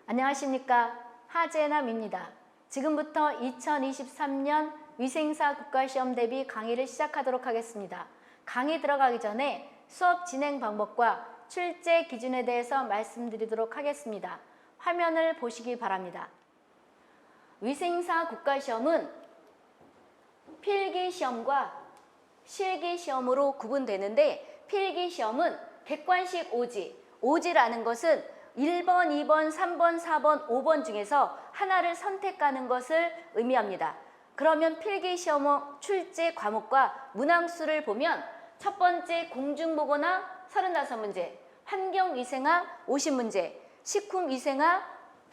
안녕하십니까. 하재남입니다. 지금부터 2023년 위생사 국가시험 대비 강의를 시작하도록 하겠습니다. 강의 들어가기 전에 수업 진행 방법과 출제 기준에 대해서 말씀드리도록 하겠습니다. 화면을 보시기 바랍니다. 위생사 국가시험은 필기시험과 실기시험으로 구분되는데, 필기시험은 객관식 오지라는 것은 1번, 2번, 3번, 4번, 5번 중에서 하나를 선택하는 것을 의미합니다. 그러면 필기시험 출제 과목과 문항수를 보면 첫 번째 공중보건학 35문제, 환경위생학 50문제, 식품위생학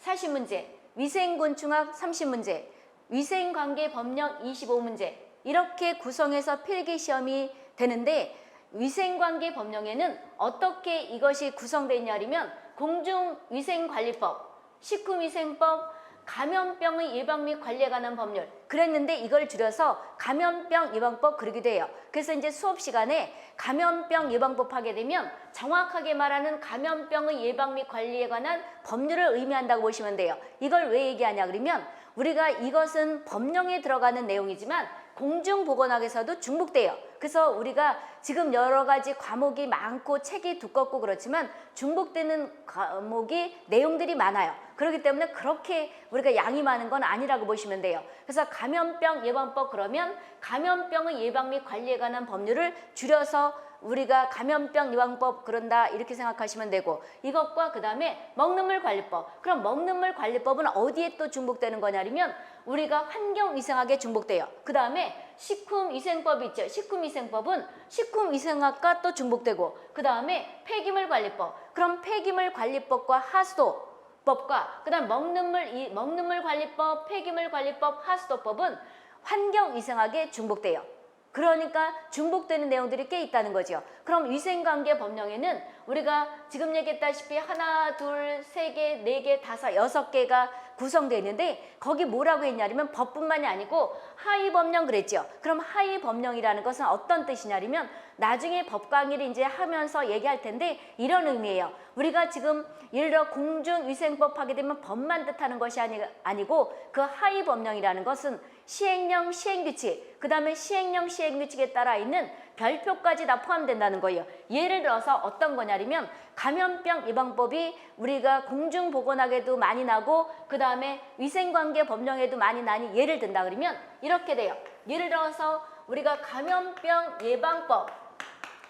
40문제, 위생곤충학 30문제, 위생관계법령 25문제 이렇게 구성해서 필기시험이 되는데, 위생관계법령에는 어떻게 이것이 구성되어 있냐면 공중위생관리법, 식품위생법, 감염병의 예방 및 관리에 관한 법률 그랬는데 이걸 줄여서 감염병 예방법 그러기도 해요. 그래서 이제 수업 시간에 감염병 예방법 하게 되면 정확하게 말하는 감염병의 예방 및 관리에 관한 법률을 의미한다고 보시면 돼요. 이걸 왜 얘기하냐 그러면 우리가 이것은 법령에 들어가는 내용이지만 공중보건학에서도 중복돼요. 그래서 우리가 지금 여러 가지 과목이 많고 책이 두껍고 그렇지만 중복되는 과목이 내용들이 많아요. 그렇기 때문에 그렇게 우리가 양이 많은 건 아니라고 보시면 돼요. 그래서 감염병 예방법 그러면 감염병의 예방 및 관리에 관한 법률을 줄여서 우리가 감염병 예방법 그런다 이렇게 생각하시면 되고, 이것과 그 다음에 먹는물 관리법. 그럼 먹는물 관리법은 어디에 또 중복되는 거냐면 우리가 환경위생학에 중복돼요. 그 다음에 식품위생법이 있죠. 식품위생법은 식품위생학과 또 중복되고, 그 다음에 폐기물 관리법. 그럼 폐기물 관리법과 하수도법과 그 다음 먹는물 관리법, 폐기물 관리법, 하수도법은 환경위생학에 중복돼요. 그러니까 중복되는 내용들이 꽤 있다는 거죠. 그럼 위생관계 법령에는 우리가 지금 얘기했다시피 하나, 둘, 세 개, 네 개, 다섯, 여섯 개가 구성되어 있는데 거기 뭐라고 했냐면 법뿐만이 아니고 하위법령 그랬죠. 그럼 하위법령이라는 것은 어떤 뜻이냐면 나중에 법 강의를 이제 하면서 얘기할 텐데 이런 의미예요. 우리가 지금 예를 들어 공중위생법 하게 되면 법만 뜻하는 것이 아니고 그 하위법령이라는 것은 시행령, 시행규칙, 그 다음에 시행령, 시행규칙에 따라 있는 별표까지 다 포함된다는 거예요. 예를 들어서 어떤 거냐면 감염병 예방법이 우리가 공중보건학에도 많이 나고 그 다음에 위생관계법령에도 많이 나니 예를 든다 그러면 이렇게 돼요. 예를 들어서 우리가 감염병 예방법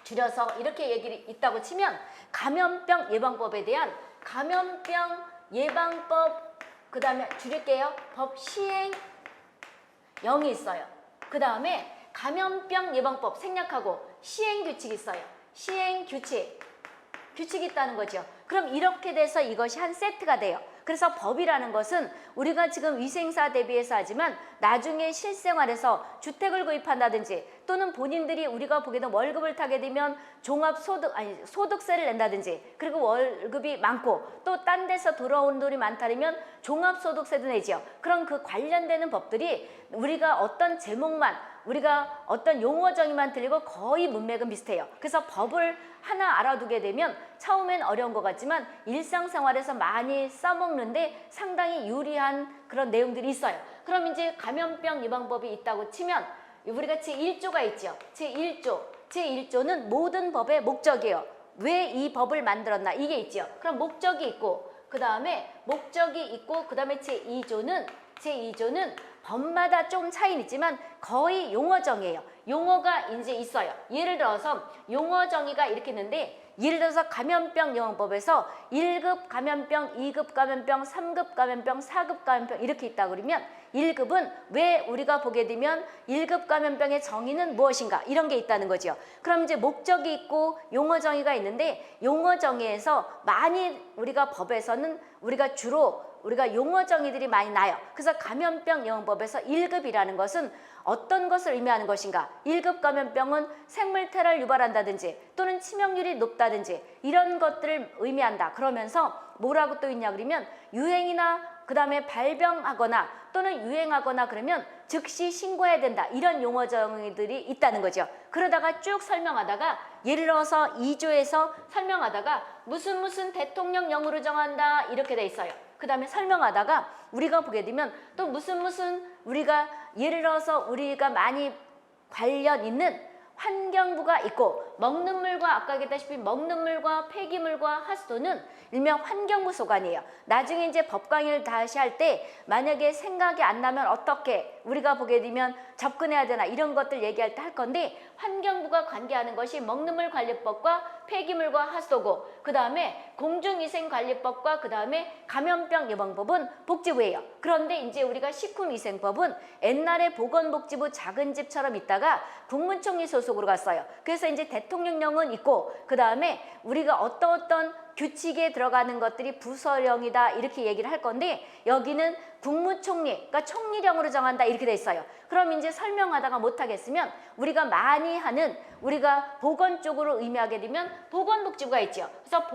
줄여서 이렇게 얘기를 있다고 치면 감염병 예방법에 대한 감염병 예방법 그 다음에 줄일게요. 법 시행 0이 있어요. 그 다음에 감염병 예방법 생략하고 시행규칙이 있어요. 시행규칙이 있다는 거죠. 그럼 이렇게 돼서 이것이 한 세트가 돼요. 그래서 법이라는 것은 우리가 지금 위생사 대비해서 하지만 나중에 실생활에서 주택을 구입한다든지 또는 본인들이 우리가 보기에는 월급을 타게 되면 소득세를 낸다든지, 그리고 월급이 많고 또 딴 데서 들어온 돈이 많다면 종합소득세도 내죠. 그럼 그 관련되는 법들이 우리가 어떤 제목만 우리가 어떤 용어 정의만 들리고 거의 문맥은 비슷해요. 그래서 법을 하나 알아두게 되면 처음엔 어려운 것 같지만 일상생활에서 많이 써먹는데 상당히 유리한 그런 내용들이 있어요. 그럼 이제 감염병 예방법이 있다고 치면 우리가 제1조가 있죠. 제1조는 모든 법의 목적이에요. 왜 이 법을 만들었나 이게 있죠. 그럼 목적이 있고 그 다음에 제2조는 법마다 좀 차이는 있지만 거의 용어정의예요. 용어가 이제 있어요. 예를 들어서 용어 정의가 이렇게 있는데, 예를 들어서 감염병 예방법에서 1급 감염병, 2급 감염병, 3급 감염병, 4급 감염병 이렇게 있다 그러면 1급은 왜 우리가 보게 되면 1급 감염병의 정의는 무엇인가 이런 게 있다는 거죠. 그럼 이제 목적이 있고 용어 정의가 있는데, 용어 정의에서 많이 우리가 법에서는 우리가 용어 정의들이 많이 나요. 그래서 감염병 예방법에서 1급이라는 것은 어떤 것을 의미하는 것인가? 1급 감염병은 생물태를 유발한다든지 또는 치명률이 높다든지 이런 것들을 의미한다. 그러면서 뭐라고 또 있냐 그러면 유행이나 그 다음에 발병하거나 또는 유행하거나 그러면 즉시 신고해야 된다. 이런 용어 정의들이 있다는 거죠. 그러다가 쭉 설명하다가 예를 들어서 2조에서 설명하다가 무슨 대통령령으로 정한다 이렇게 돼 있어요. 그 다음에 설명하다가 우리가 보게 되면 또 무슨 우리가 예를 들어서 우리가 많이 관련 있는 환경부가 있고 먹는 물과 아까 얘기했다시피 먹는 물과 폐기물과 하수도는 일명 환경부 소관이에요. 나중에 이제 법 강의를 다시 할 때 만약에 생각이 안 나면 어떻게 우리가 보게 되면 접근해야 되나 이런 것들 얘기할 때 할 건데 환경부가 관계하는 것이 먹는 물 관리법과 폐기물과 하수도고 그 다음에 공중위생관리법과 그 다음에 감염병 예방법은 복지부예요. 그런데 이제 우리가 식품위생법은 옛날에 보건복지부 작은 집처럼 있다가 국무총리 소속으로 갔어요. 그래서 이제 대통령령은 있고 그 다음에 우리가 어떤 규칙에 들어가는 것들이 부서령이다 이렇게 얘기를 할 건데 여기는 국무총리, 그러니까 총리령으로 정한다 이렇게 돼 있어요. 그럼 이제 설명하다가 못하겠으면 우리가 많이 하는 우리가 보건 쪽으로 의미하게 되면 보건복지부가 있죠. 그래서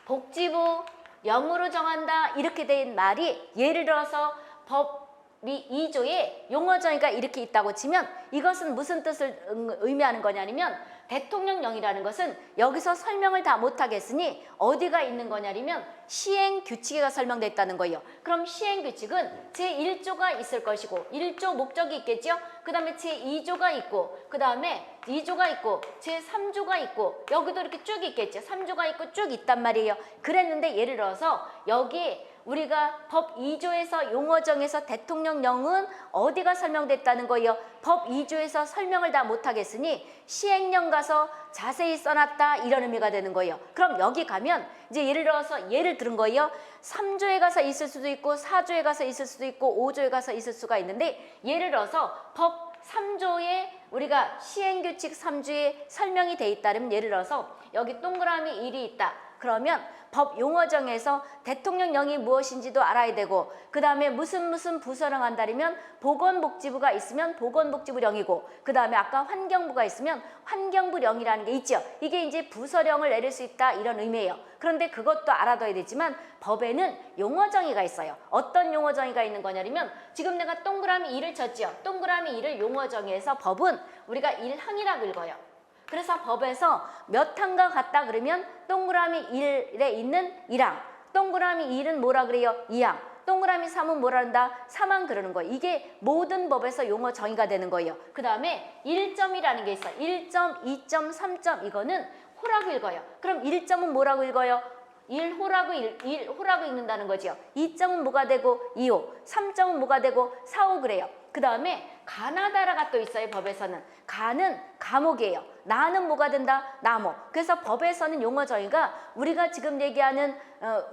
보건복지부 령으로 정한다 이렇게 된 말이 예를 들어서 법이 2조에 용어정의가 이렇게 있다고 치면 이것은 무슨 뜻을 의미하는 거냐면 대통령령이라는 것은 여기서 설명을 다 못하겠으니 어디가 있는 거냐면 시행규칙에가 설명되어 있다는 거예요. 그럼 시행규칙은 제1조가 있을 것이고 1조 목적이 있겠죠. 그 다음에 제2조가 있고 그 다음에 2조가 있고 제3조가 있고 여기도 이렇게 쭉 있겠죠. 3조가 있고 쭉 있단 말이에요. 그랬는데 예를 들어서 여기 우리가 법 2조에서 용어정에서 대통령령은 어디가 설명됐다는 거예요? 법 2조에서 설명을 다 못하겠으니 시행령 가서 자세히 써놨다 이런 의미가 되는 거예요. 그럼 여기 가면 이제 예를 들어서 예를 들은 거예요. 3조에 가서 있을 수도 있고 4조에 가서 있을 수도 있고 5조에 가서 있을 수가 있는데 예를 들어서 법 3조에 우리가 시행규칙 3조에 설명이 돼 있다면 예를 들어서 여기 동그라미 1이 있다. 그러면 법 용어정에서 대통령령이 무엇인지도 알아야 되고 그 다음에 무슨 부서령 한다면 보건복지부가 있으면 보건복지부령이고 그 다음에 아까 환경부가 있으면 환경부령이라는 게 있죠. 이게 이제 부서령을 내릴 수 있다 이런 의미예요. 그런데 그것도 알아둬야 되지만 법에는 용어정의가 있어요. 어떤 용어정의가 있는 거냐면 지금 내가 동그라미 2를 쳤죠. 동그라미 2를 용어정의에서 법은 우리가 1항이라고 읽어요. 그래서 법에서 몇 항과 같다 그러면 동그라미 1에 있는 1항, 동그라미 2는 뭐라 그래요? 2항, 동그라미 3은 뭐라 한다? 3항 그러는 거예요. 이게 모든 법에서 용어 정의가 되는 거예요. 그 다음에 1점이라는 게 있어요. 1점, 2점, 3점 이거는 호라고 읽어요. 그럼 1점은 뭐라고 읽어요? 1호라고 읽는다는 거죠. 2점은 뭐가 되고 2호, 3점은 뭐가 되고 4호 그래요. 그 다음에 가나다라가 또 있어요. 법에서는 가는 감옥이에요. 나는 뭐가 된다? 나무. 그래서 법에서는 용어 정의가 우리가 지금 얘기하는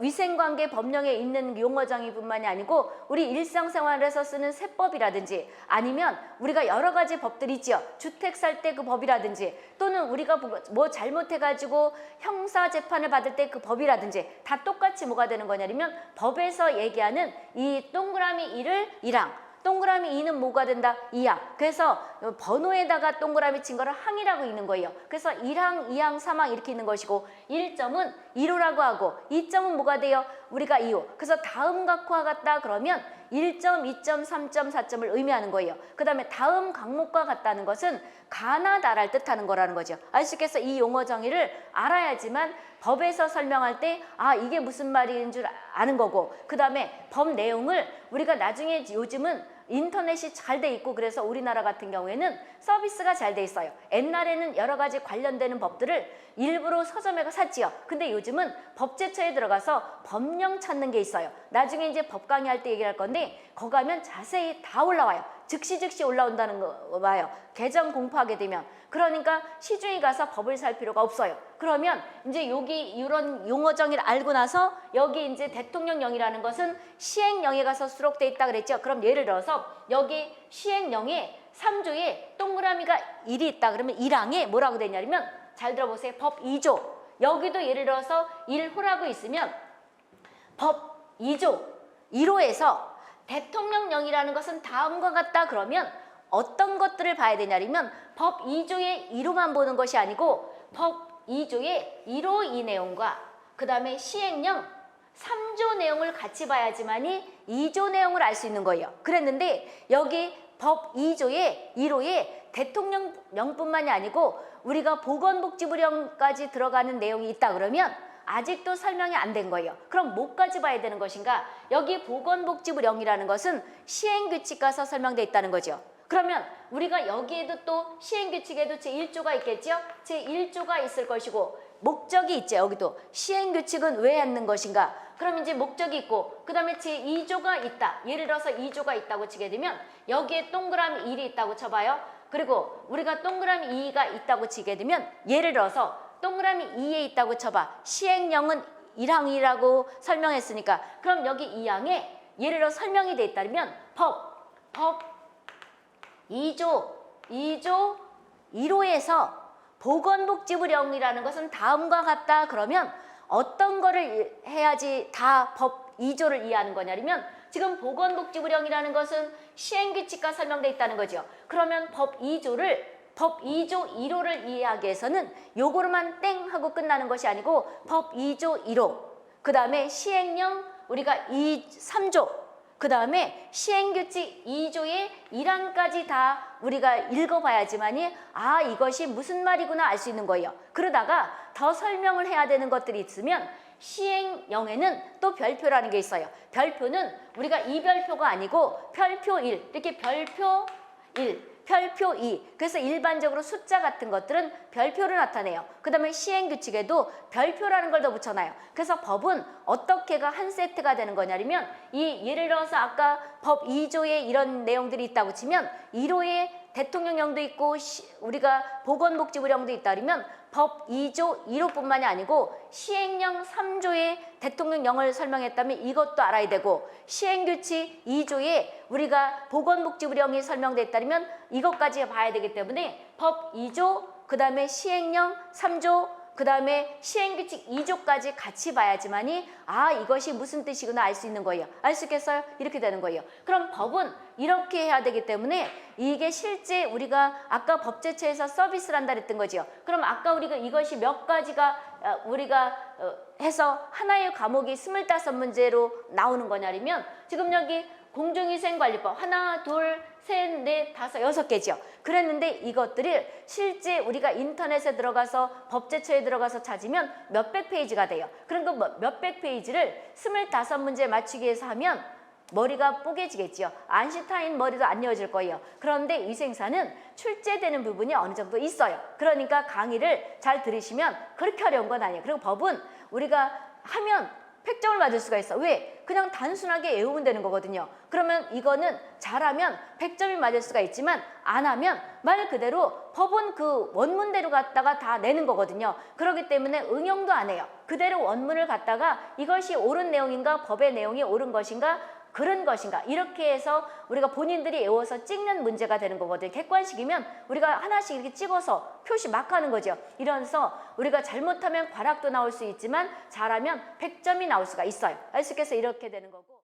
위생관계 법령에 있는 용어 정의뿐만이 아니고 우리 일상생활에서 쓰는 세법이라든지 아니면 우리가 여러 가지 법들이 있죠. 주택 살 때 그 법이라든지 또는 우리가 뭐 잘못해가지고 형사 재판을 받을 때 그 법이라든지 다 똑같이 뭐가 되는 거냐면 법에서 얘기하는 이 동그라미 1을 1항 동그라미 2는 뭐가 된다? 2항. 그래서 번호에다가 동그라미 친 거를 항이라고 읽는 거예요. 그래서 1항, 2항, 3항 이렇게 있는 것이고 1점은 1호라고 하고 2점은 뭐가 돼요? 우리가 2호. 그래서 다음 각호와 같다 그러면 1점, 2점, 3점, 4점을 의미하는 거예요. 그 다음에 다음 각목과 같다는 것은 가나다라를 뜻하는 거라는 거죠. 아시겠어요? 이 용어 정의를 알아야지만 법에서 설명할 때 이게 무슨 말인 줄 아는 거고 그 다음에 법 내용을 우리가 나중에 요즘은 인터넷이 잘 돼 있고 그래서 우리나라 같은 경우에는 서비스가 잘 돼 있어요. 옛날에는 여러 가지 관련되는 법들을 일부러 서점에 가 샀지요. 근데 요즘은 법제처에 들어가서 법령 찾는 게 있어요. 나중에 이제 법 강의할 때 얘기할 건데 거기 가면 자세히 다 올라와요. 즉시 올라온다는 거 봐요. 개정 공포하게 되면. 그러니까 시중에 가서 법을 살 필요가 없어요. 그러면 이제 여기 이런 용어 정의를 알고 나서 여기 이제 대통령령이라는 것은 시행령에 가서 수록돼 있다 그랬죠. 그럼 예를 들어서 여기 시행령에 3조에 동그라미가 1이 있다 그러면 1항에 뭐라고 되냐면 잘 들어보세요. 법 2조. 여기도 예를 들어서 1호라고 있으면 법 2조 1호에서 대통령령이라는 것은 다음과 같다 그러면 어떤 것들을 봐야 되냐면 법 2조의 1호만 보는 것이 아니고 법 2조의 1호 이 내용과 그 다음에 시행령 3조 내용을 같이 봐야지만이 2조 내용을 알 수 있는 거예요. 그랬는데 여기 법 2조의 1호에 대통령령뿐만이 아니고 우리가 보건복지부령까지 들어가는 내용이 있다 그러면 아직도 설명이 안 된 거예요. 그럼 뭐까지 봐야 되는 것인가? 여기 보건복지부 0이라는 것은 시행규칙 가서 설명되어 있다는 거죠. 그러면 우리가 여기에도 또 시행규칙에도 제1조가 있겠죠? 제1조가 있을 것이고 목적이 있죠. 여기도 시행규칙은 왜 하는 것인가? 그럼 이제 목적이 있고 그 다음에 제2조가 있다. 예를 들어서 2조가 있다고 치게 되면 여기에 동그라미 1이 있다고 쳐봐요. 그리고 우리가 동그라미 2가 있다고 치게 되면 예를 들어서 동그라미 2에 있다고 쳐봐. 시행령은 1항이라고 설명했으니까 그럼 여기 2항에 예를 들어 설명이 돼 있다면 법 2조 1호에서 보건복지부령이라는 것은 다음과 같다. 그러면 어떤 거를 해야지 다 법 2조를 이해하는 거냐면 지금 보건복지부령이라는 것은 시행규칙과 설명되어 있다는 거죠. 그러면 법 2조 1호를 이해하기 위해서는 요거로만 땡 하고 끝나는 것이 아니고 법 2조 1호 그 다음에 시행령 우리가 3조 그 다음에 시행규칙 2조의 1항까지 다 우리가 읽어봐야지만이 아 이것이 무슨 말이구나 알 수 있는 거예요. 그러다가 더 설명을 해야 되는 것들이 있으면 시행령에는 또 별표라는 게 있어요. 별표는 우리가 이별표가 아니고 별표 1 이렇게 별표 1 별표 2 그래서 일반적으로 숫자 같은 것들은 별표를 나타내요. 그 다음에 시행규칙에도 별표라는 걸 더 붙여놔요. 그래서 법은 어떻게가 한 세트가 되는 거냐면 이 예를 들어서 아까 법 2조에 이런 내용들이 있다고 치면 1호에 대통령령도 있고 우리가 보건복지부령도 있다면 법 2조 1호뿐만이 아니고 시행령 3조에 대통령령을 설명했다면 이것도 알아야 되고 시행규칙 2조에 우리가 보건복지부령이 설명됐다면 이것까지 봐야 되기 때문에 법 2조 그 다음에 시행령 3조 그 다음에 시행규칙 2조까지 같이 봐야지만이 아 이것이 무슨 뜻이구나 알 수 있는 거예요. 알 수 있겠어요? 이렇게 되는 거예요. 그럼 법은 이렇게 해야 되기 때문에 이게 실제 우리가 아까 법제처에서 서비스를 한다 그랬던 거죠. 그럼 아까 우리가 이것이 몇 가지가 우리가 해서 하나의 과목이 25문제로 나오는 거냐면 지금 여기 공중위생관리법 하나 둘 셋, 넷, 다섯, 6개죠. 그랬는데 이것들을 실제 우리가 인터넷에 들어가서 법제처에 들어가서 찾으면 몇백 페이지가 돼요. 그런 그 몇백 페이지를 25문제 맞추기 위해서 하면 머리가 뽀개지겠죠. 아인슈타인 머리도 안 이어질 거예요. 그런데 위생사는 출제되는 부분이 어느 정도 있어요. 그러니까 강의를 잘 들으시면 그렇게 어려운 건 아니에요. 그리고 법은 우리가 하면 100점을 맞을 수가 있어. 왜? 그냥 단순하게 외우면 되는 거거든요. 그러면 이거는 잘하면 100점이 맞을 수가 있지만 안 하면 말 그대로 법은 그 원문대로 갖다가 다 내는 거거든요. 그렇기 때문에 응용도 안 해요. 그대로 원문을 갖다가 이것이 옳은 내용인가 법의 내용이 옳은 것인가 그런 것인가 이렇게 해서 우리가 본인들이 외워서 찍는 문제가 되는 거거든요. 객관식이면 우리가 하나씩 이렇게 찍어서 표시 막 하는 거죠. 이러면서 우리가 잘못하면 과락도 나올 수 있지만 잘하면 100점이 나올 수가 있어요. 알 수 있겠어요? 이렇게 되는 거고.